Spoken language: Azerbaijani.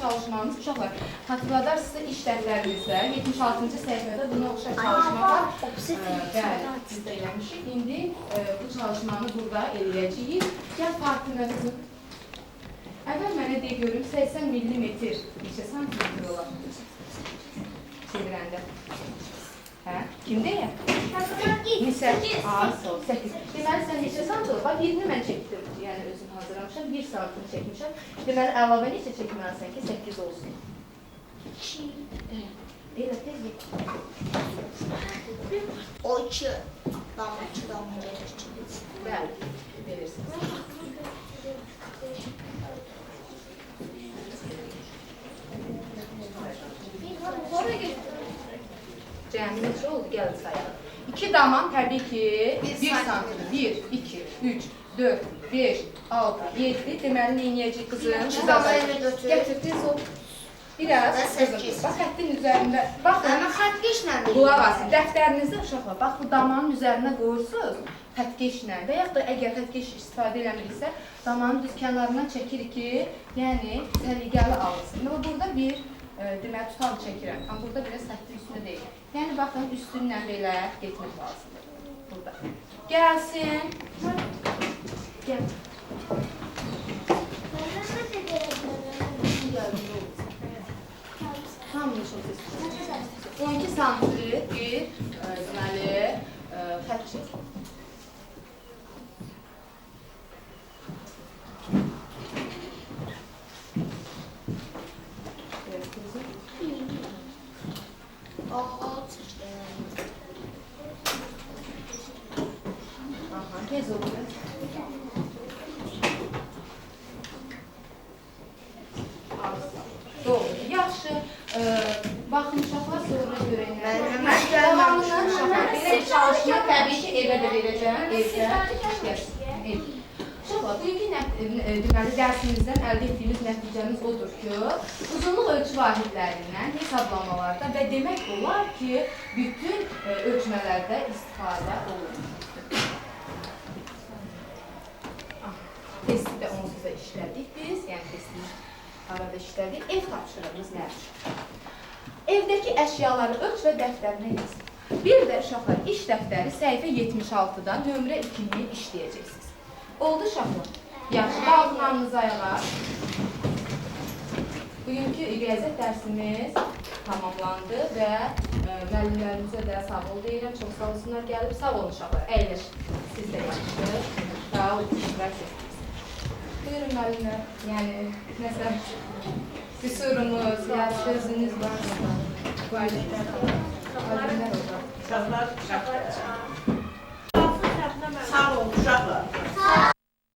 çalışmamız uşaqlar. Hatırladarsınızsa iş dəftərinizdə 76-cı səhifədə buna oxşar çalışmalar biz də eləmişik. İndi bu çalışmanı burada eləyəcəyik. Gəl Fatimə qızım. Əvvəl mənə deyə görüm 80 millimetr neçə santimetr olar? Çevirəndə. Hə? Kimdə ya? Neçə? 8. Deməli, sən neçə sant olur? Bax, 20 mən çəkdim. Yəni, özüm hazırlamışam. 1 santını çəkmişəm. Deməli, əlavə neçə çəkməlisən ki, 8 olsun? 2. Elə, tez git. O 2. Damla 2 damla verir. Bəli, verirsiniz. Cəmi neçə oldu? Gəlin sayalım. 2 daman təbii ki 1 santimetr. 1, 2, 3, 4, 5, 6, 7. Deməli, neynəyəcək qızım? Gətir, tez ol. Biraz qızım. Bax, xəttin üzərində. Baxın. Xətkeşlə verir. Qulaq asın. Dəftərinizdə uşaqlar, bax, bu damanın üzərinə qoyursunuz. Xətkeşlə və yaxud da əgər xətkeş istifadə eləmiriksə, damanın düz kənarından çəkirik ki, yəni səliqəli alınsın. Amma burada bir deməli, tutam çəkirəm. Amma burada biraz xəttin üstünə deyil. Yəni, baxın, üstündən belə getmək lazımdır. Burada. Gəlsin. Gəl. Hamını çox istəyirəm. 12 santimetr bir deməli, xət çək. Tez olur. Doğru. Yaxşı. Baxın, uşaqlar sonra görənlər. Davamından uşaqlar belə çalışma təbii ki, evə də verəcəm. Evdə işləyəcəm. Uşaqlar, bugünkü dərsimizdən əldə etdiyimiz nəticəmiz odur ki, uzunluq ölçü vahidlərindən hesablamalarda və demək olar ki, bütün ölçmələrdə istifadə olunur. Testi də onsuz da işlədik biz, yəni testini arada işlədik. Ev tapşırığımız nədir? Evdəki əşyaları ölç və dəftərinə yazın. Bir də uşaqlar, iş dəftəri səhifə 76-da nömrə 2-ni işləyəcəksiniz. Oldu uşaqlar? Yaxşı, qalxmanınızı ayağa. Bugünkü riyaziyyat dərsimiz tamamlandı və müəllimlərimizə də sağ ol deyirəm. Çox sağ olsunlar, gəlib. Sağ olun uşaqlar, əyləş. Siz də yaxşı. Sağ olun, iştirak edin. Buyurun müəllimlər, yəni nəsə qüsurunuz, ya sözünüz varsa, valideynlər olur. Uşaqlar.